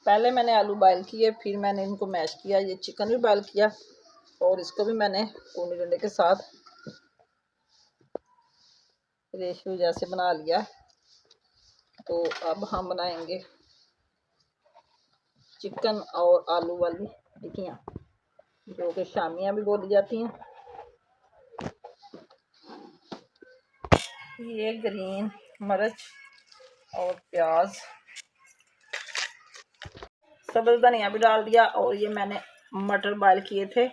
पहले मैंने आलू बॉयल किए, फिर मैंने इनको मैश किया। ये चिकन भी बॉयल किया और इसको भी मैंने कूनी डंडे के साथ रेशो जैसे बना लिया। तो अब हम बनाएंगे चिकन और आलू वाली टिक्कियाँ, जो कि शामियाँ भी बोली जाती हैं। ये ग्रीन मिर्च और प्याज, सब्ज़ धनिया भी डाल दिया। और ये मैंने मटर बॉयल किए थे,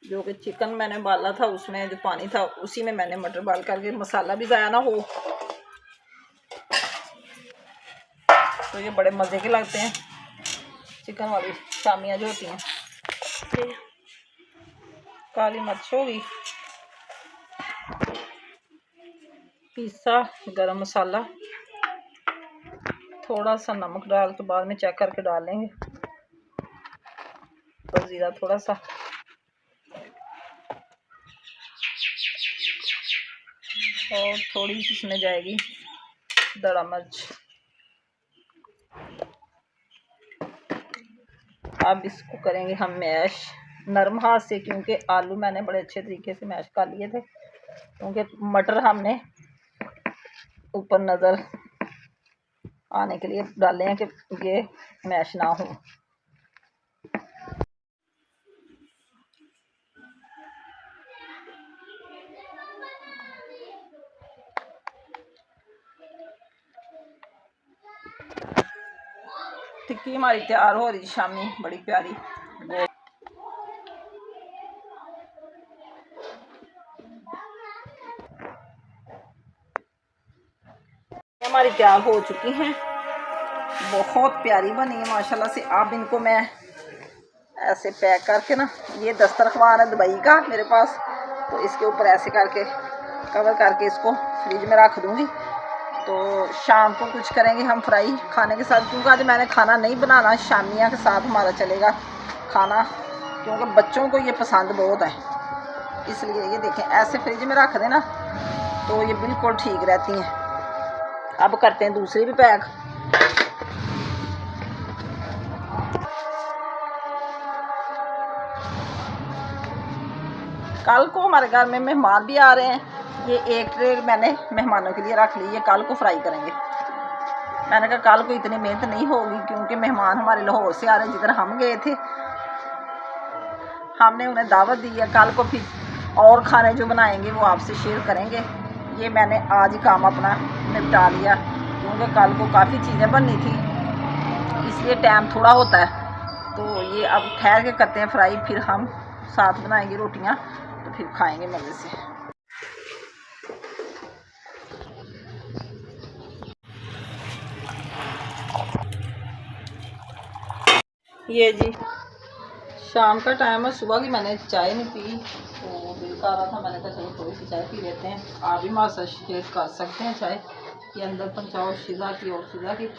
जो कि चिकन मैंने बाला था, उसमें जो पानी था उसी में मैंने मटर बॉयल करके, मसाला भी ज़ाया ना हो। तो ये बड़े मज़े के लगते हैं चिकन वाली शामियाँ जो होती हैं। काली मिर्च होगी, पिसा गरम मसाला, थोड़ा सा नमक डाल के बाद में चेक करके डाल लेंगे, तो ज़ीरा थोड़ा सा, और थोड़ी सी इसमें जाएगी दड़ा मिर्च। अब इसको करेंगे हम मैश नरम हाथ से, क्योंकि आलू मैंने बड़े अच्छे तरीके से मैश कर लिए थे, क्योंकि मटर हमने ऊपर नज़र आने के लिए डाले हैं कि ये मैश ना हो। टिक्की हमारी तैयार हो रही शामी, बड़ी प्यारी। हमारी तैयार हो चुकी हैं, बहुत प्यारी बनी है माशाल्लाह से। अब इनको मैं ऐसे पैक करके ना, ये दस्तरखान है दुबई का मेरे पास, तो इसके ऊपर ऐसे करके कवर करके इसको फ्रिज में रख दूँगी। तो शाम को कुछ करेंगे हम फ्राई खाने के साथ, क्योंकि आज मैंने खाना नहीं बनाना, शामियाँ के साथ हमारा चलेगा खाना, क्योंकि बच्चों को ये पसंद बहुत है। इसलिए ये देखें, ऐसे फ्रिज में रख देना तो ये बिल्कुल ठीक रहती हैं। अब करते हैं दूसरी भी पैक। कल को हमारे घर में मेहमान भी आ रहे हैं, ये एक ट्रे मैंने मेहमानों के लिए रख ली है, कल को फ्राई करेंगे। मैंने कहा कल को इतनी मेहनत नहीं होगी, क्योंकि मेहमान हमारे लाहौर से आ रहे हैं, जिधर हम गए थे हमने उन्हें दावत दी है। कल को फिर और खाने जो बनाएंगे वो आपसे शेयर करेंगे। ये मैंने आज ही काम अपना निपटा लिया, क्योंकि कल को काफ़ी चीज़ें बननी थी, इसलिए टाइम थोड़ा होता है। तो ये अब ठहर के करते हैं फ्राई, फिर हम साथ बनाएंगे रोटियां, तो फिर खाएंगे मज़े से। ये जी शाम का टाइम है, सुबह की मैंने चाय नहीं पी, तो दिल कर रहा था, मैंने कहा चलो थोड़ी सी चाय पी लेते हैं। आप भी हमारे साथ शेयर कर सकते हैं चाय, ये अंदर पहुँचाओ शिजा की और शिजा की।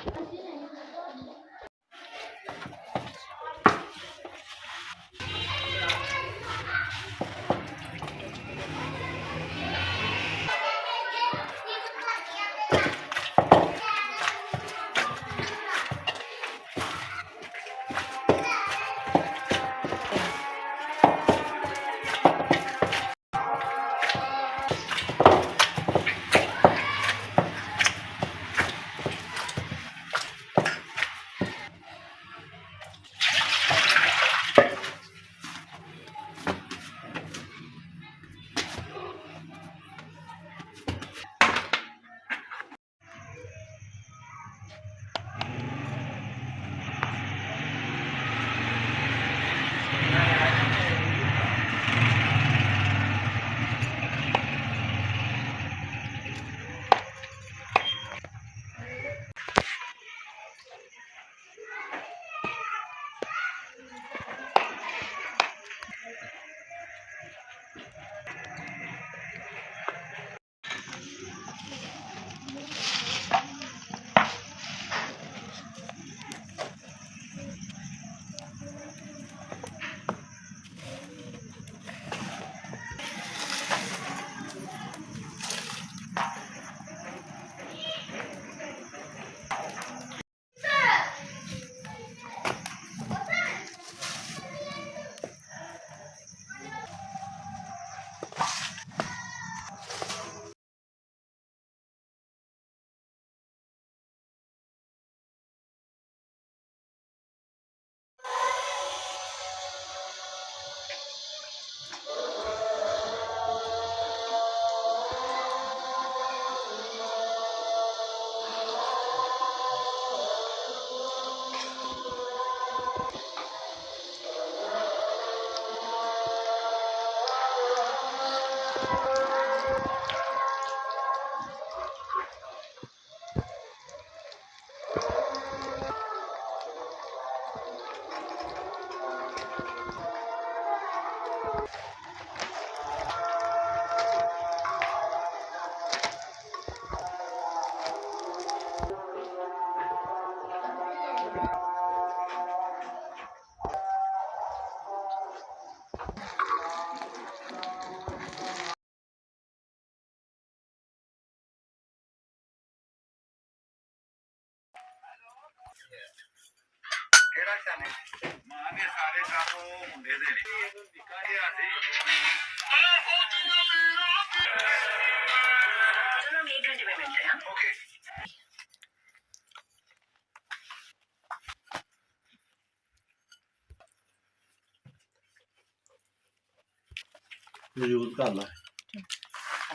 यूज कर ला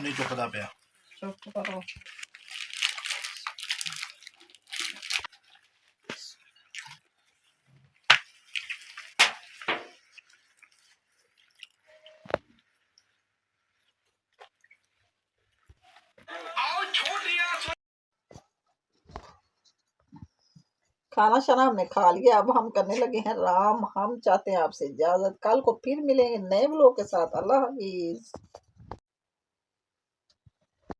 नहीं चुकता पिया चुप करो। खाना शाना हमने खा लिया, अब हम करने लगे हैं आराम। हम चाहते हैं आपसे इजाजत, कल को फिर मिलेंगे नए ब्लॉग के साथ। अल्लाह हाफिज।